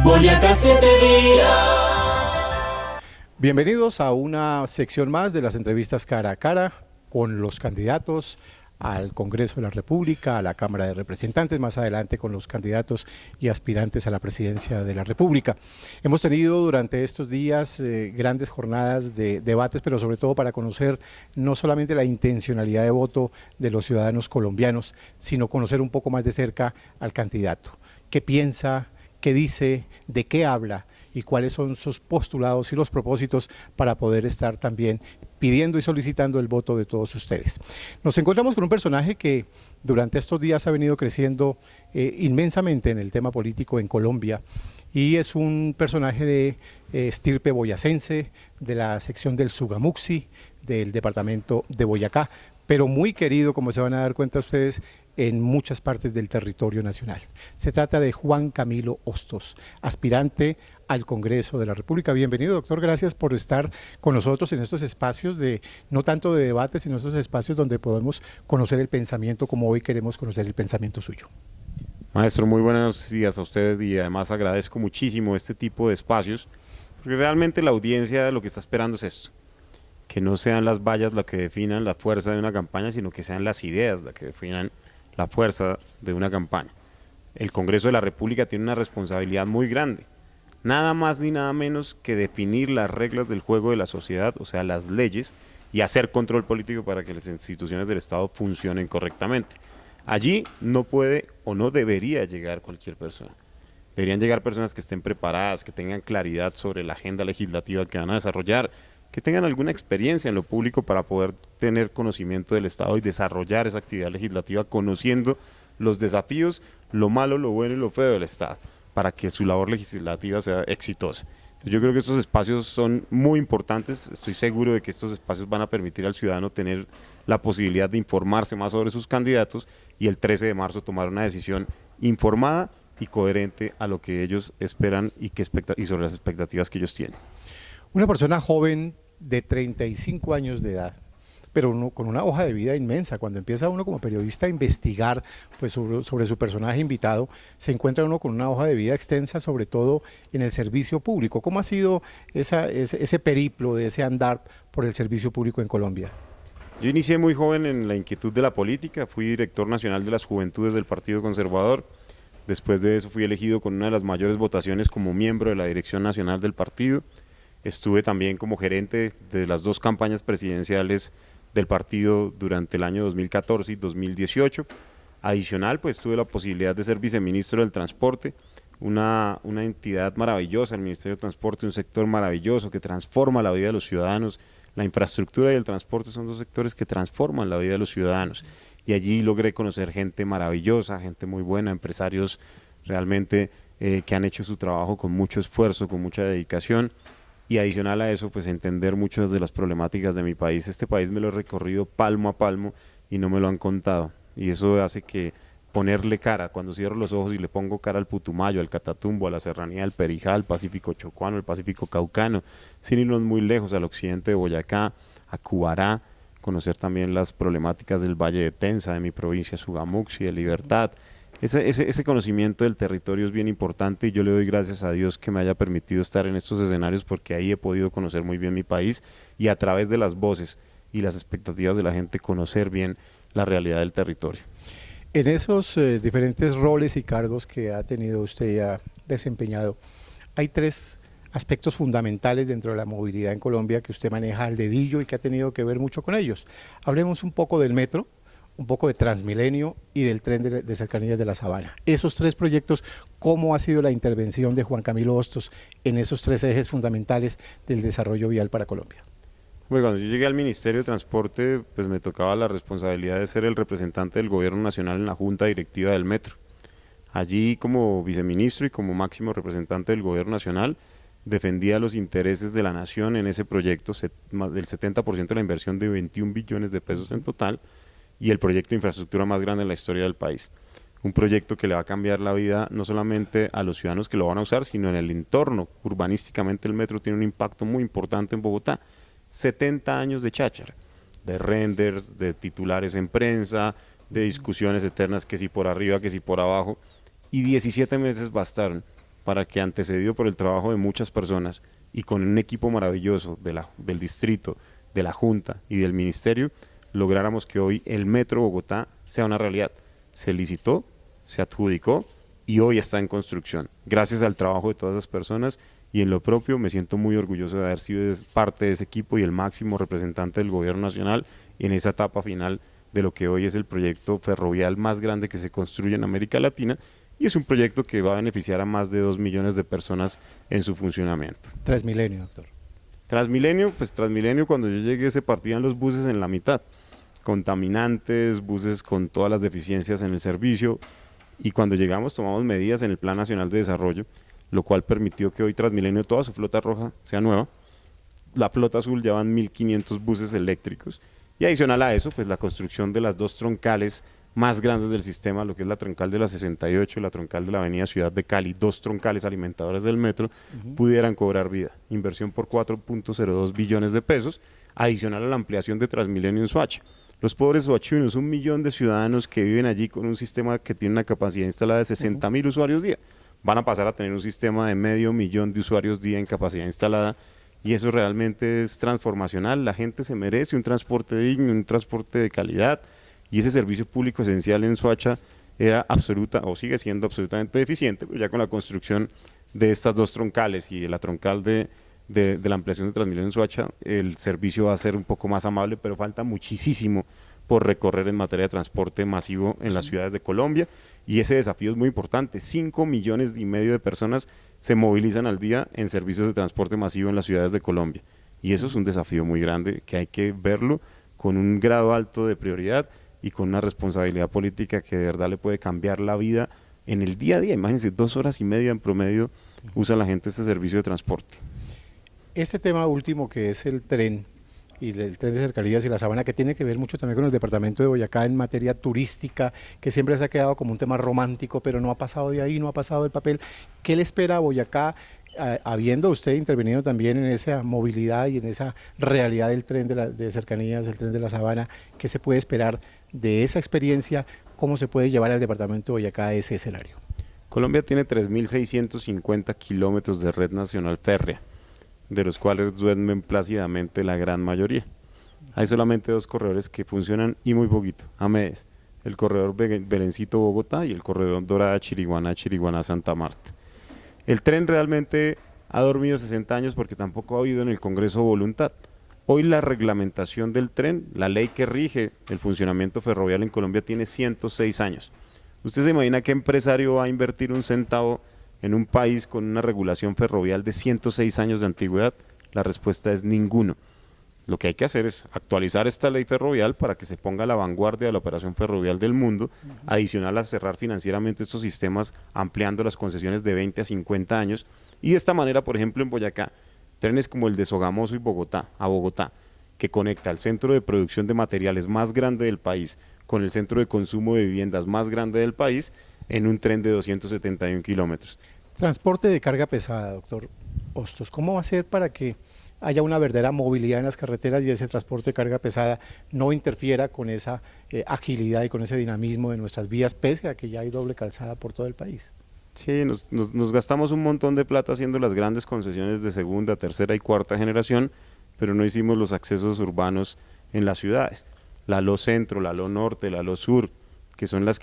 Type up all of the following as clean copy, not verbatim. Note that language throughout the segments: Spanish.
Boyacá 7 días. Bienvenidos a una sección más de las entrevistas cara a cara con los candidatos al Congreso de la República, a la Cámara de Representantes, más adelante con los candidatos y aspirantes a la presidencia de la República. Hemos tenido durante estos días grandes jornadas de debates, pero sobre todo para conocer no solamente la intencionalidad de voto de los ciudadanos colombianos, sino conocer un poco más de cerca al candidato. ¿Qué piensa? ¿Qué dice? ¿De qué habla? Y cuáles son sus postulados y los propósitos para poder estar también pidiendo y solicitando el voto de todos ustedes. Nos encontramos con un personaje que durante estos días ha venido creciendo inmensamente en el tema político en Colombia, y es un personaje de estirpe boyacense, de la sección del Sugamuxi, del departamento de Boyacá, pero muy querido, como se van a dar cuenta ustedes, en muchas partes del territorio nacional. Se trata de Juan Camilo Hostos, aspirante al Congreso de la República. Bienvenido, doctor, gracias por estar con nosotros en estos espacios de, no tanto de debate, sino estos espacios donde podemos conocer el pensamiento como hoy queremos conocer el pensamiento suyo. Maestro, muy buenos días a ustedes, y además agradezco muchísimo este tipo de espacios, porque realmente la audiencia lo que está esperando es esto, que no sean las vallas las que definan la fuerza de una campaña, sino que sean las ideas las que definan la fuerza de una campaña. El Congreso de la República tiene una responsabilidad muy grande, nada más ni nada menos que definir las reglas del juego de la sociedad, o sea, las leyes, y hacer control político para que las instituciones del Estado funcionen correctamente. Allí no puede o no debería llegar cualquier persona. Deberían llegar personas que estén preparadas, que tengan claridad sobre la agenda legislativa que van a desarrollar, que tengan alguna experiencia en lo público para poder tener conocimiento del Estado y desarrollar esa actividad legislativa conociendo los desafíos, lo malo, lo bueno y lo feo del Estado, para que su labor legislativa sea exitosa. Yo creo que estos espacios son muy importantes. Estoy seguro de que estos espacios van a permitir al ciudadano tener la posibilidad de informarse más sobre sus candidatos y el 13 de marzo tomar una decisión informada y coherente a lo que ellos esperan y sobre las expectativas que ellos tienen. Una persona joven de 35 años de edad, pero con una hoja de vida inmensa. Cuando empieza uno como periodista a investigar pues, sobre su personaje invitado, se encuentra uno con una hoja de vida extensa, sobre todo en el servicio público. ¿Cómo ha sido ese periplo de ese andar por el servicio público en Colombia? Yo inicié muy joven en la inquietud de la política, fui director nacional de las juventudes del Partido Conservador. Después de eso fui elegido con una de las mayores votaciones como miembro de la dirección nacional del partido. Estuve también como gerente de las dos campañas presidenciales del partido durante el año 2014 y 2018. Adicional, pues tuve la posibilidad de ser viceministro del Transporte, una entidad maravillosa, el Ministerio de Transporte, un sector maravilloso que transforma la vida de los ciudadanos. La infraestructura y el transporte son dos sectores que transforman la vida de los ciudadanos, y allí logré conocer gente maravillosa, gente muy buena, empresarios realmente que han hecho su trabajo con mucho esfuerzo, con mucha dedicación. Y adicional a eso, pues entender muchas de las problemáticas de mi país. Este país me lo he recorrido palmo a palmo y no me lo han contado. Y eso hace que ponerle cara, cuando cierro los ojos y le pongo cara al Putumayo, al Catatumbo, a la Serranía del Perijá, al Pacífico Chocuano, al Pacífico Caucano, sin irnos muy lejos, al occidente de Boyacá, a Cubará, conocer también las problemáticas del Valle de Tensa, de mi provincia, Sugamuxi, de Libertad. Ese conocimiento del territorio es bien importante, y yo le doy gracias a Dios que me haya permitido estar en estos escenarios, porque ahí he podido conocer muy bien mi país y a través de las voces y las expectativas de la gente conocer bien la realidad del territorio. En esos diferentes roles y cargos que ha tenido usted y ha desempeñado, hay tres aspectos fundamentales dentro de la movilidad en Colombia que usted maneja al dedillo y que ha tenido que ver mucho con ellos. Hablemos un poco del metro, un poco de Transmilenio y del tren de cercanías de la Sabana. Esos tres proyectos, ¿cómo ha sido la intervención de Juan Camilo Hostos en esos tres ejes fundamentales del desarrollo vial para Colombia? Bueno, cuando yo llegué al Ministerio de Transporte, pues me tocaba la responsabilidad de ser el representante del Gobierno Nacional en la Junta Directiva del Metro. Allí, como viceministro y como máximo representante del Gobierno Nacional, defendía los intereses de la nación en ese proyecto, del 70% de la inversión de 21 billones de pesos en total, y el proyecto de infraestructura más grande en la historia del país. Un proyecto que le va a cambiar la vida no solamente a los ciudadanos que lo van a usar, sino en el entorno. Urbanísticamente el metro tiene un impacto muy importante en Bogotá. 70 años de cháchara, de renders, de titulares en prensa, de discusiones eternas, que si por arriba, que si por abajo, y 17 meses bastaron para que, antecedido por el trabajo de muchas personas y con un equipo maravilloso del distrito, de la Junta y del Ministerio, lográramos que hoy el Metro Bogotá sea una realidad. Se licitó, se adjudicó y hoy está en construcción. Gracias al trabajo de todas esas personas, y en lo propio me siento muy orgulloso de haber sido parte de ese equipo y el máximo representante del gobierno nacional en esa etapa final de lo que hoy es el proyecto ferrovial más grande que se construye en América Latina, y es un proyecto que va a beneficiar a más de 2 millones de personas en su funcionamiento. Transmilenio, doctor. Transmilenio, pues Transmilenio, cuando yo llegué se partían los buses en la mitad, contaminantes, buses con todas las deficiencias en el servicio, y cuando llegamos tomamos medidas en el Plan Nacional de Desarrollo, lo cual permitió que hoy Transmilenio, toda su flota roja, sea nueva. La flota azul ya van 1.500 buses eléctricos, y adicional a eso, pues la construcción de las 2 troncales más grandes del sistema, lo que es la troncal de la 68 y la troncal de la avenida Ciudad de Cali, 2 troncales alimentadoras del metro, pudieran cobrar vida. Inversión por 4.02 billones de pesos, adicional a la ampliación de Transmilenio en Soacha. Los pobres soachinos, 1 millón de ciudadanos que viven allí con un sistema que tiene una capacidad instalada de 60.000 usuarios día, van a pasar a tener un sistema de 500.000 de usuarios día en capacidad instalada, y eso realmente es transformacional. La gente se merece un transporte digno, un transporte de calidad, y ese servicio público esencial en Soacha era absoluta, o sigue siendo absolutamente deficiente, pero ya con la construcción de estas 2 troncales y de la troncal de la ampliación de Transmilenio en Soacha, el servicio va a ser un poco más amable, pero falta muchísimo por recorrer en materia de transporte masivo en las ciudades de Colombia, y ese desafío es muy importante. 5,5 millones de personas se movilizan al día en servicios de transporte masivo en las ciudades de Colombia, y eso es un desafío muy grande que hay que verlo con un grado alto de prioridad y con una responsabilidad política que de verdad le puede cambiar la vida en el día a día. Imagínense, 2 horas y media en promedio usa la gente este servicio de transporte. Este tema último, que es el tren y el tren de cercanías y la Sabana, que tiene que ver mucho también con el departamento de Boyacá en materia turística, que siempre se ha quedado como un tema romántico, pero no ha pasado de ahí, no ha pasado del papel. ¿Qué le espera a Boyacá, habiendo usted intervenido también en esa movilidad y en esa realidad del tren de cercanías, del tren de la Sabana? ¿Qué se puede esperar de esa experiencia? ¿Cómo se puede llevar al departamento de Boyacá a ese escenario? Colombia tiene 3.650 kilómetros de red nacional férrea, de los cuales duermen plácidamente la gran mayoría. Hay solamente 2 corredores que funcionan y muy poquito, a medias: el corredor Belencito-Bogotá y el corredor Dorada-Chiriguaná-Santa Marta. El tren realmente ha dormido 60 años porque tampoco ha habido en el Congreso voluntad. Hoy la reglamentación del tren, la ley que rige el funcionamiento ferroviario en Colombia, tiene 106 años. ¿Usted se imagina qué empresario va a invertir un centavo en un país con una regulación ferrovial de 106 años de antigüedad? La respuesta es ninguno. Lo que hay que hacer es actualizar esta ley ferrovial para que se ponga a la vanguardia de la operación ferrovial del mundo, adicional a cerrar financieramente estos sistemas, ampliando las concesiones de 20 a 50 años, y de esta manera, por ejemplo, en Boyacá, trenes como el de Sogamoso y Bogotá, que conecta el centro de producción de materiales más grande del país con el centro de consumo de viviendas más grande del país, en un tren de 271 kilómetros. Transporte de carga pesada, doctor Hostos, ¿cómo va a ser para que haya una verdadera movilidad en las carreteras y ese transporte de carga pesada no interfiera con esa agilidad y con ese dinamismo de nuestras vías, pese a que ya hay doble calzada por todo el país? Sí, nos gastamos un montón de plata haciendo las grandes concesiones de segunda, tercera y cuarta generación, pero no hicimos los accesos urbanos en las ciudades. La LO Centro, la LO Norte, la LO Sur, que son las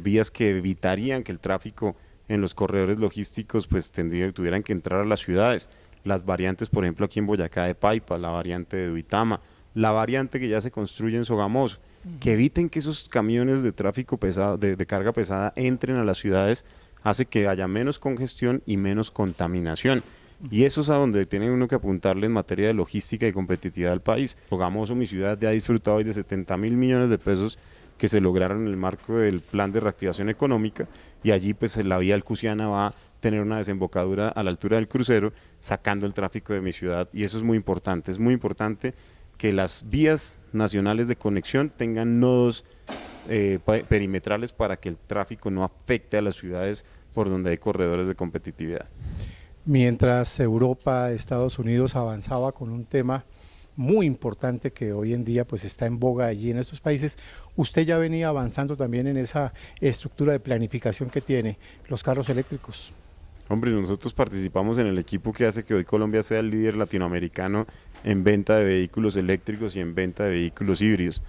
vías que evitarían que el tráfico en los corredores logísticos pues tuvieran que entrar a las ciudades. Las variantes, por ejemplo, aquí en Boyacá de Paipa, la variante de Duitama, la variante que ya se construye en Sogamoso, que eviten que esos camiones de tráfico pesado, de carga pesada, entren a las ciudades, hace que haya menos congestión y menos contaminación. Y eso es a donde tiene uno que apuntarle en materia de logística y competitividad del país. Sogamoso, mi ciudad, ya ha disfrutado hoy de 70.000 millones de pesos que se lograron en el marco del plan de reactivación económica, y allí pues la vía Alcusiana va a tener una desembocadura a la altura del crucero, sacando el tráfico de mi ciudad, y eso es muy importante que las vías nacionales de conexión tengan nodos perimetrales para que el tráfico no afecte a las ciudades por donde hay corredores de competitividad. Mientras Europa, Estados Unidos avanzaba con un tema muy importante que hoy en día pues está en boga allí en estos países, usted ya venía avanzando también en esa estructura de planificación que tiene los carros eléctricos. Hombre, nosotros participamos en el equipo que hace que hoy Colombia sea el líder latinoamericano en venta de vehículos eléctricos y en venta de vehículos híbridos.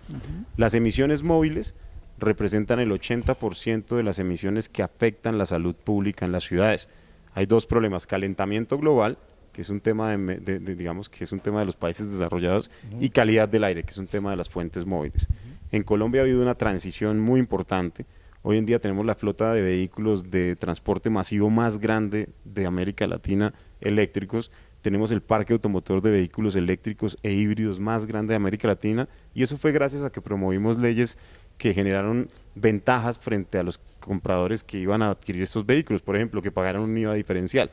Las emisiones móviles representan el 80% de las emisiones que afectan la salud pública en las ciudades. Hay dos problemas: calentamiento global, que es un tema digamos que es un tema de los países desarrollados, y calidad del aire, que es un tema de las fuentes móviles. En Colombia ha habido una transición muy importante. Hoy en día tenemos la flota de vehículos de transporte masivo más grande de América Latina, eléctricos. Tenemos el parque automotor de vehículos eléctricos e híbridos más grande de América Latina, y eso fue gracias a que promovimos leyes que generaron ventajas frente a los compradores que iban a adquirir estos vehículos. Por ejemplo, que pagaran un IVA diferencial.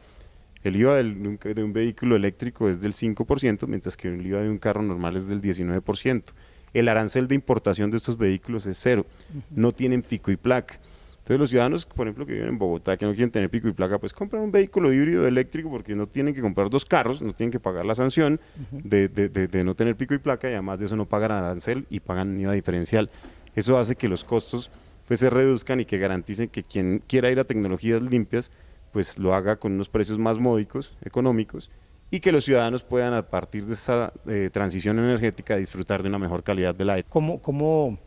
El IVA de un vehículo eléctrico es del 5%, mientras que el IVA de un carro normal es del 19%. El arancel de importación de estos vehículos es cero, no tienen pico y placa. Entonces los ciudadanos, por ejemplo, que viven en Bogotá, que no quieren tener pico y placa, pues compran un vehículo híbrido eléctrico porque no tienen que comprar dos carros, no tienen que pagar la sanción de no tener pico y placa, y además de eso no pagan arancel y pagan IVA diferencial. Eso hace que los costos pues se reduzcan y que garanticen que quien quiera ir a tecnologías limpias pues lo haga con unos precios más módicos, económicos, y que los ciudadanos puedan, a partir de esa transición energética, disfrutar de una mejor calidad del aire. ¿Cómo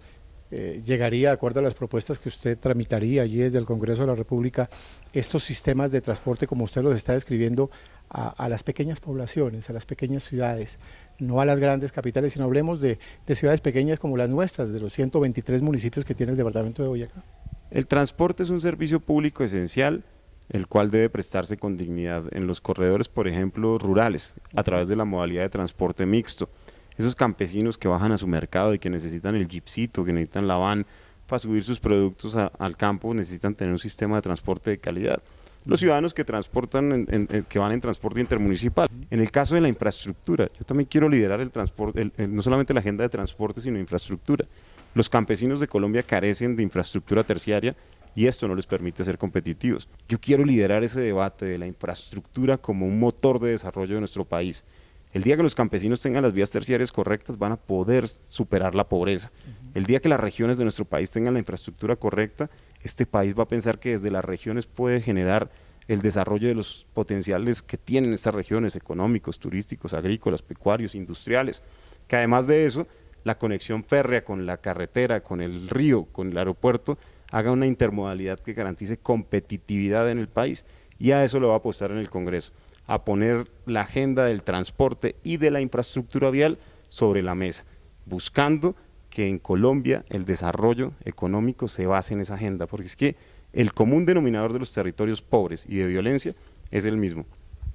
llegaría, de acuerdo a las propuestas que usted tramitaría allí desde el Congreso de la República, estos sistemas de transporte, como usted los está describiendo, a las pequeñas poblaciones, a las pequeñas ciudades, no a las grandes capitales, sino hablemos de ciudades pequeñas como las nuestras, de los 123 municipios que tiene el departamento de Boyacá? El transporte es un servicio público esencial, el cual debe prestarse con dignidad en los corredores, por ejemplo, rurales, a través de la modalidad de transporte mixto. Esos campesinos que bajan a su mercado y que necesitan el jeepcito, que necesitan la van para subir sus productos al campo, necesitan tener un sistema de transporte de calidad. Los ciudadanos que transportan, que van en transporte intermunicipal. En el caso de la infraestructura, yo también quiero liderar el transporte, no solamente la agenda de transporte, sino infraestructura. Los campesinos de Colombia carecen de infraestructura terciaria y esto no les permite ser competitivos. Yo quiero liderar ese debate de la infraestructura como un motor de desarrollo de nuestro país. El día que los campesinos tengan las vías terciarias correctas, van a poder superar la pobreza. El día que las regiones de nuestro país tengan la infraestructura correcta, este país va a pensar que desde las regiones puede generar el desarrollo de los potenciales que tienen estas regiones, económicos, turísticos, agrícolas, pecuarios, industriales. Que además de eso, la conexión férrea con la carretera, con el río, con el aeropuerto, haga una intermodalidad que garantice competitividad en el país, y a eso lo va a apostar en el Congreso, a poner la agenda del transporte y de la infraestructura vial sobre la mesa, buscando que en Colombia el desarrollo económico se base en esa agenda, porque es que el común denominador de los territorios pobres y de violencia es el mismo,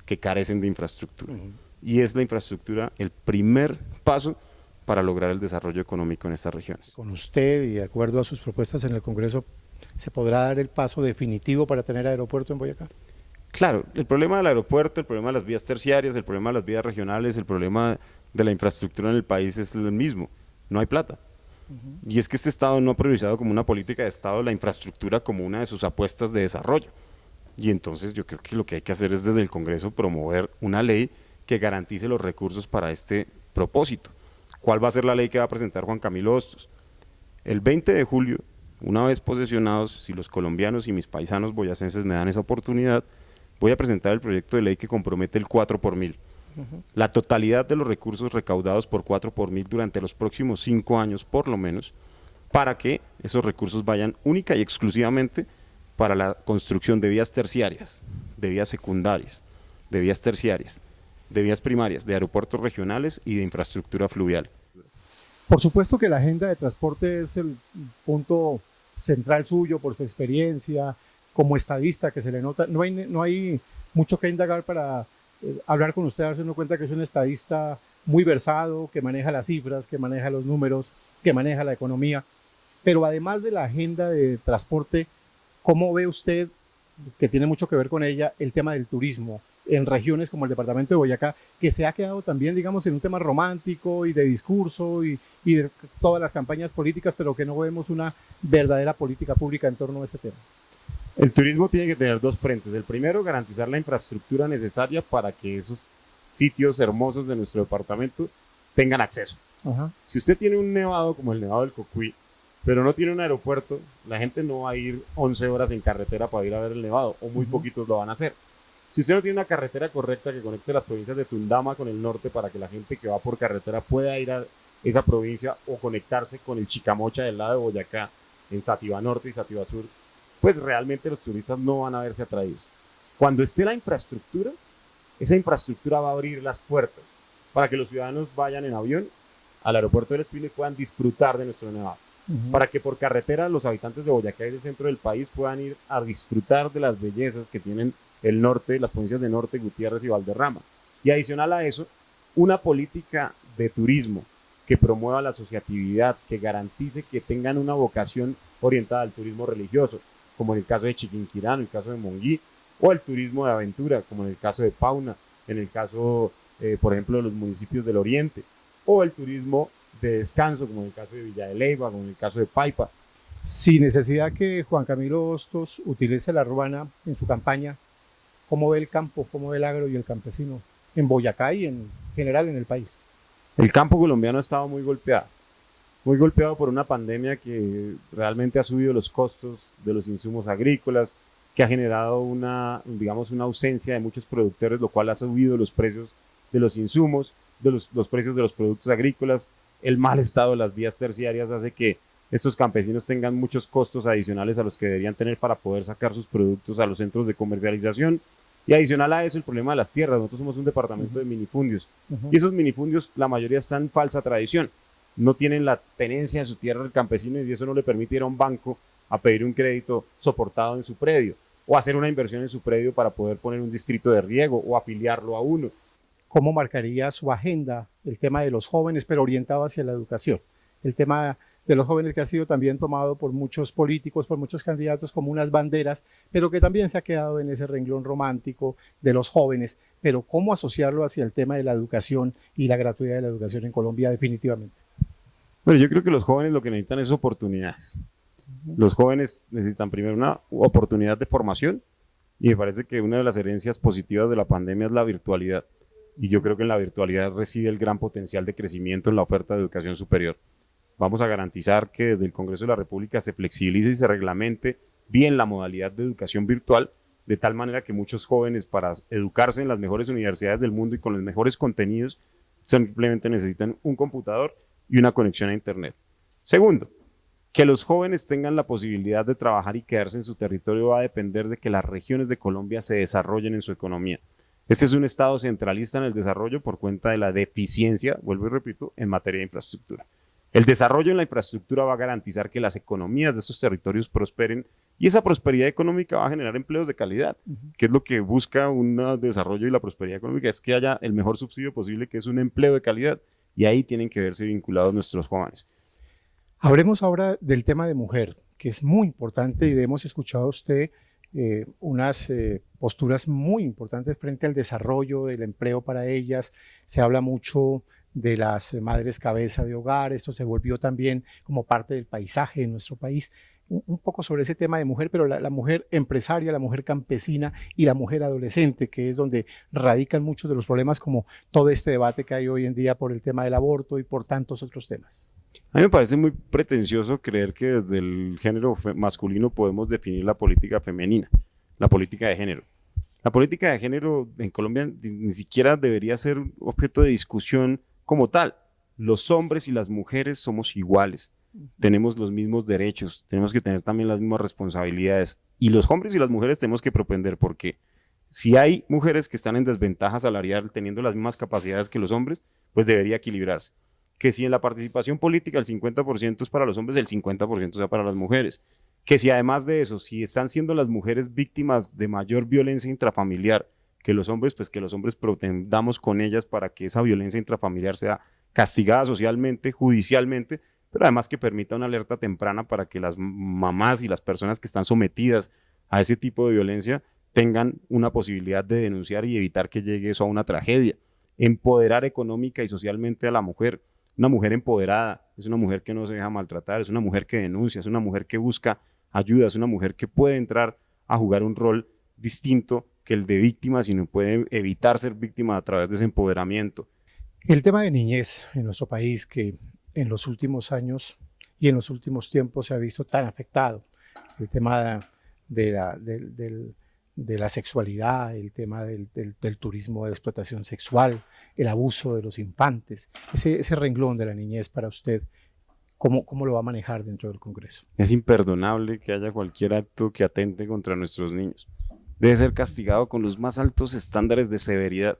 que carecen de infraestructura, y es la infraestructura el primer paso para lograr el desarrollo económico en estas regiones. Con usted y de acuerdo a sus propuestas en el Congreso, ¿se podrá dar el paso definitivo para tener aeropuerto en Boyacá? Claro, el problema del aeropuerto, el problema de las vías terciarias, el problema de las vías regionales, el problema de la infraestructura en el país es el mismo, no hay plata. Y es que este Estado no ha priorizado como una política de Estado la infraestructura como una de sus apuestas de desarrollo. Y entonces yo creo que lo que hay que hacer es desde el Congreso promover una ley que garantice los recursos para este propósito. ¿Cuál va a ser la ley que va a presentar Juan Camilo Hostos? El 20 de julio, una vez posesionados, si los colombianos y mis paisanos boyacenses me dan esa oportunidad, voy a presentar el proyecto de ley que compromete el 4 por mil. La totalidad de los recursos recaudados por 4 por mil durante los próximos 5 años, por lo menos, para que esos recursos vayan única y exclusivamente para la construcción de vías terciarias, de vías secundarias, de vías terciarias, de vías primarias, de aeropuertos regionales y de infraestructura fluvial. Por supuesto que la agenda de transporte es el punto central suyo por su experiencia como estadista que se le nota. No hay mucho que indagar para hablar con usted, darse cuenta que es un estadista muy versado, que maneja las cifras, que maneja los números, que maneja la economía. Pero además de la agenda de transporte, ¿cómo ve usted, que tiene mucho que ver con ella, el tema del turismo en regiones como el departamento de Boyacá, que se ha quedado también, digamos, en un tema romántico y de discurso y de todas las campañas políticas, pero que no vemos una verdadera política pública en torno a ese tema? El turismo tiene que tener dos frentes. El primero, garantizar la infraestructura necesaria para que esos sitios hermosos de nuestro departamento tengan acceso. Si usted tiene un nevado como el Nevado del Cocuy, pero no tiene un aeropuerto, la gente no va a ir 11 horas en carretera para ir a ver el nevado, o muy poquitos lo van a hacer. Si usted no tiene una carretera correcta que conecte las provincias de Tundama con el norte para que la gente que va por carretera pueda ir a esa provincia o conectarse con el Chicamocha del lado de Boyacá, en Sativa Norte y Sativa Sur, pues realmente los turistas no van a verse atraídos. Cuando esté la infraestructura, esa infraestructura va a abrir las puertas para que los ciudadanos vayan en avión al aeropuerto del Espino y puedan disfrutar de nuestro Nevado. Para que por carretera los habitantes de Boyacá y del centro del país puedan ir a disfrutar de las bellezas que tienen el norte, las provincias de Norte, Gutiérrez y Valderrama. Y adicional a eso, una política de turismo que promueva la asociatividad, que garantice que tengan una vocación orientada al turismo religioso, como en el caso de Chiquinquirá, en el caso de Monguí, o el turismo de aventura, como en el caso de Pauna, en el caso, por ejemplo, de los municipios del Oriente, o el turismo de descanso, como en el caso de Villa de Leyva, como en el caso de Paipa. Sin necesidad que Juan Camilo Hostos utilice la urbana en su campaña, ¿cómo ve el campo, cómo ve el agro y el campesino en Boyacá y en general en el país? El campo colombiano ha estado muy golpeado por una pandemia que realmente ha subido los costos de los insumos agrícolas, que ha generado una ausencia de muchos productores, lo cual ha subido los precios de los insumos, de los precios de los productos agrícolas. El mal estado de las vías terciarias hace que estos campesinos tengan muchos costos adicionales a los que deberían tener para poder sacar sus productos a los centros de comercialización. Y adicional a eso, el problema de las tierras. Nosotros somos un departamento de minifundios. Y esos minifundios, la mayoría están en falsa tradición. No tienen la tenencia de su tierra del campesino y eso no le permite ir a un banco a pedir un crédito soportado en su predio o hacer una inversión en su predio para poder poner un distrito de riego o afiliarlo a uno. ¿Cómo marcaría su agenda el tema de los jóvenes, pero orientado hacia la educación? El tema de los jóvenes que ha sido también tomado por muchos políticos, por muchos candidatos como unas banderas, pero que también se ha quedado en ese renglón romántico de los jóvenes. Pero ¿cómo asociarlo hacia el tema de la educación y la gratuidad de la educación en Colombia definitivamente? Bueno, yo creo que los jóvenes lo que necesitan es oportunidades. Los jóvenes necesitan primero una oportunidad de formación y me parece que una de las herencias positivas de la pandemia es la virtualidad. Y yo creo que en la virtualidad reside el gran potencial de crecimiento en la oferta de educación superior. Vamos a garantizar que desde el Congreso de la República se flexibilice y se reglamente bien la modalidad de educación virtual, de tal manera que muchos jóvenes para educarse en las mejores universidades del mundo y con los mejores contenidos simplemente necesitan un computador y una conexión a Internet. Segundo, que los jóvenes tengan la posibilidad de trabajar y quedarse en su territorio va a depender de que las regiones de Colombia se desarrollen en su economía. Este es un estado centralista en el desarrollo por cuenta de la deficiencia, vuelvo y repito, en materia de infraestructura. El desarrollo en la infraestructura va a garantizar que las economías de estos territorios prosperen y esa prosperidad económica va a generar empleos de calidad, que es lo que busca un desarrollo y la prosperidad económica, es que haya el mejor subsidio posible, que es un empleo de calidad, y ahí tienen que verse vinculados nuestros jóvenes. Hablemos ahora del tema de mujer, que es muy importante y hemos escuchado a usted unas posturas muy importantes frente al desarrollo del empleo para ellas. Se habla mucho de las madres cabeza de hogar, esto se volvió también como parte del paisaje de nuestro país. Un poco sobre ese tema de mujer, pero la mujer empresaria, la mujer campesina y la mujer adolescente, que es donde radican muchos de los problemas, como todo este debate que hay hoy en día por el tema del aborto y por tantos otros temas. A mí me parece muy pretencioso creer que desde el género masculino podemos definir la política femenina, la política de género. La política de género en Colombia ni siquiera debería ser objeto de discusión como tal. Los hombres y las mujeres somos iguales, tenemos los mismos derechos, tenemos que tener también las mismas responsabilidades. Y los hombres y las mujeres tenemos que propender, porque si hay mujeres que están en desventaja salarial teniendo las mismas capacidades que los hombres, pues debería equilibrarse. Que si en la participación política el 50% es para los hombres, el 50% sea para las mujeres. Que si además de eso, si están siendo las mujeres víctimas de mayor violencia intrafamiliar que los hombres, pues que los hombres protendamos con ellas para que esa violencia intrafamiliar sea castigada socialmente, judicialmente, pero además que permita una alerta temprana para que las mamás y las personas que están sometidas a ese tipo de violencia tengan una posibilidad de denunciar y evitar que llegue eso a una tragedia. Empoderar económica y socialmente a la mujer. Una mujer empoderada es una mujer que no se deja maltratar, es una mujer que denuncia, es una mujer que busca ayuda, es una mujer que puede entrar a jugar un rol distinto que el de víctima, sino puede evitar ser víctima a través de ese empoderamiento. El tema de niñez en nuestro país, que en los últimos años y en los últimos tiempos se ha visto tan afectado, el tema de de la sexualidad, el tema del turismo de explotación sexual, el abuso de los infantes, ese renglón de la niñez para usted, ¿cómo lo va a manejar dentro del Congreso? Es imperdonable que haya cualquier acto que atente contra nuestros niños. Debe ser castigado con los más altos estándares de severidad.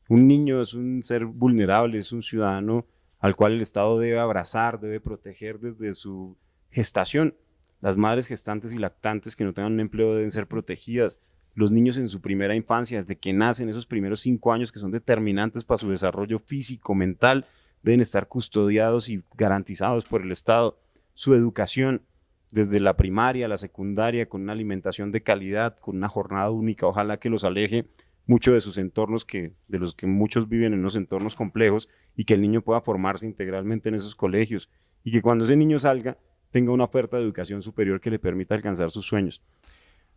Un niño es un ser vulnerable, es un ciudadano al cual el Estado debe abrazar, debe proteger desde su gestación. Las madres gestantes y lactantes que no tengan un empleo deben ser protegidas. Los niños en su primera infancia, desde que nacen, esos primeros 5 años que son determinantes para su desarrollo físico, mental, deben estar custodiados y garantizados por el Estado. Su educación, desde la primaria a la secundaria, con una alimentación de calidad, con una jornada única, ojalá que los aleje mucho de sus entornos, de los que muchos viven en unos entornos complejos, y que el niño pueda formarse integralmente en esos colegios, y que cuando ese niño salga tenga una oferta de educación superior que le permita alcanzar sus sueños.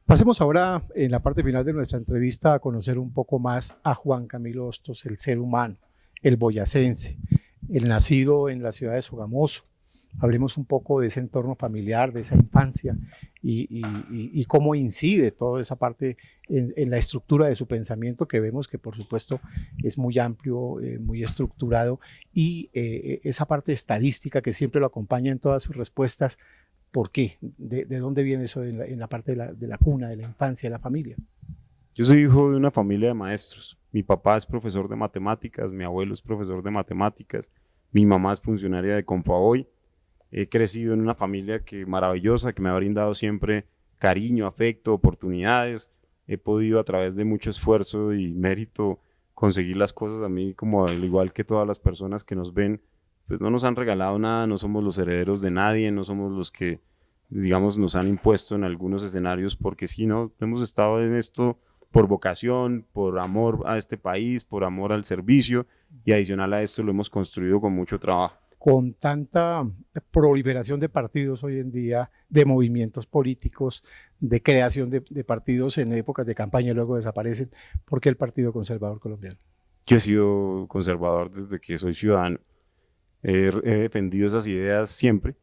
Pasemos ahora, en la parte final de nuestra entrevista, a conocer un poco más a Juan Camilo Hostos, el ser humano, el boyacense, el nacido en la ciudad de Sogamoso. Hablemos un poco de ese entorno familiar, de esa infancia y cómo incide toda esa parte en la estructura de su pensamiento, que vemos que por supuesto es muy amplio, muy estructurado, y esa parte estadística que siempre lo acompaña en todas sus respuestas. ¿Por qué? ¿De dónde viene eso en la parte de la cuna, de la infancia, de la familia? Yo soy hijo de una familia de maestros. Mi papá es profesor de matemáticas, mi abuelo es profesor de matemáticas, mi mamá es funcionaria de Compoavoy. He crecido en una familia maravillosa, que me ha brindado siempre cariño, afecto, oportunidades. He podido, a través de mucho esfuerzo y mérito, conseguir las cosas. A mí, como al igual que todas las personas que nos ven, pues no nos han regalado nada, no somos los herederos de nadie, no somos los que, digamos, nos han impuesto en algunos escenarios, porque sí, no, hemos estado en esto por vocación, por amor a este país, por amor al servicio, y adicional a esto lo hemos construido con mucho trabajo. Con tanta proliferación de partidos hoy en día, de movimientos políticos, de creación de partidos en épocas de campaña y luego desaparecen, ¿por qué el Partido Conservador Colombiano? Yo he sido conservador desde que soy ciudadano. He defendido esas ideas siempre.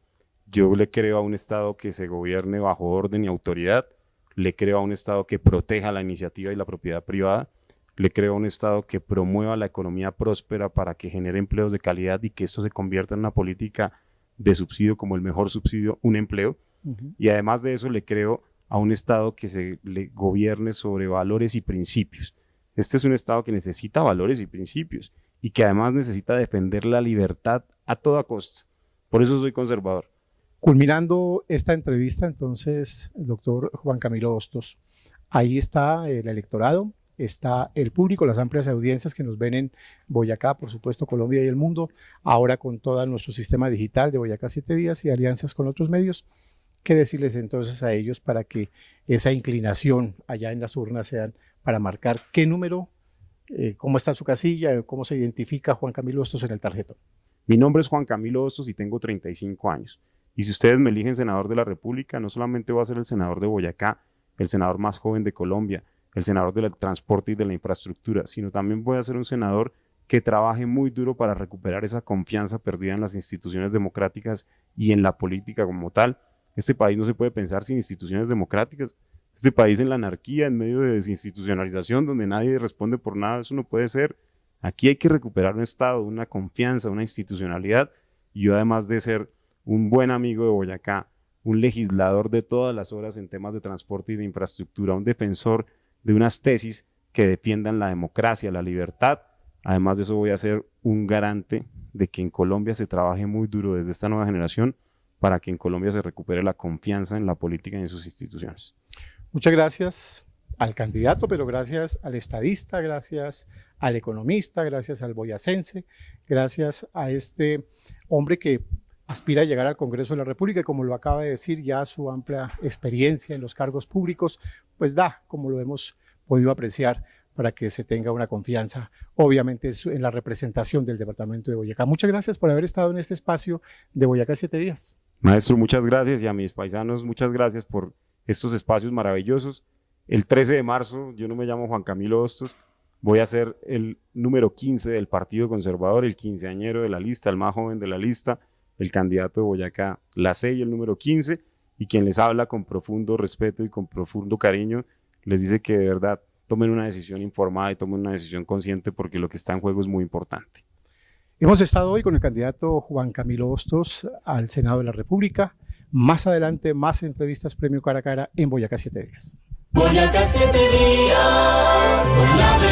Yo le creo a un Estado que se gobierne bajo orden y autoridad. Le creo a un Estado que proteja la iniciativa y la propiedad privada. Le creo a un Estado que promueva la economía próspera para que genere empleos de calidad y que esto se convierta en una política de subsidio, como el mejor subsidio, un empleo. Y además de eso, le creo a un Estado que le gobierne sobre valores y principios. Este es un Estado que necesita valores y principios y que además necesita defender la libertad a toda costa. Por eso soy conservador. Culminando esta entrevista, entonces, el doctor Juan Camilo Hostos, ahí está el electorado, está el público, las amplias audiencias que nos ven en Boyacá, por supuesto, Colombia y el mundo, ahora con todo nuestro sistema digital de Boyacá 7 días y alianzas con otros medios. ¿Qué decirles entonces a ellos para que esa inclinación allá en las urnas sean para marcar qué número, cómo está su casilla, cómo se identifica Juan Camilo Hostos en el tarjetón? Mi nombre es Juan Camilo Hostos y tengo 35 años. Y si ustedes me eligen senador de la República, no solamente voy a ser el senador de Boyacá, el senador más joven de Colombia, el senador del transporte y de la infraestructura, sino también voy a ser un senador que trabaje muy duro para recuperar esa confianza perdida en las instituciones democráticas y en la política como tal. Este país no se puede pensar sin instituciones democráticas. Este país en la anarquía, en medio de desinstitucionalización, donde nadie responde por nada, eso no puede ser. Aquí hay que recuperar un Estado, una confianza, una institucionalidad. Y yo, además de ser un buen amigo de Boyacá, un legislador de todas las horas en temas de transporte y de infraestructura, un defensor de unas tesis que defiendan la democracia, la libertad. Además de eso, voy a ser un garante de que en Colombia se trabaje muy duro desde esta nueva generación para que en Colombia se recupere la confianza en la política y en sus instituciones. Muchas gracias al candidato, pero gracias al estadista, gracias al economista, gracias al boyacense, gracias a este hombre que aspira a llegar al Congreso de la República y, como lo acaba de decir, ya su amplia experiencia en los cargos públicos, pues da, como lo hemos podido apreciar, para que se tenga una confianza, obviamente, en la representación del departamento de Boyacá. Muchas gracias por haber estado en este espacio de Boyacá 7 días. Maestro, muchas gracias, y a mis paisanos, muchas gracias por estos espacios maravillosos. El 13 de marzo, yo no me llamo Juan Camilo Hostos, voy a ser el número 15 del Partido Conservador, el quinceañero de la lista, el más joven de la lista, el candidato de Boyacá, la C y el número 15, y quien les habla con profundo respeto y con profundo cariño, les dice que de verdad tomen una decisión informada y tomen una decisión consciente porque lo que está en juego es muy importante. Hemos estado hoy con el candidato Juan Camilo Hostos al Senado de la República. Más adelante, más entrevistas Premio Cara a Cara en Boyacá 7 días. Boyacá 7 días, con la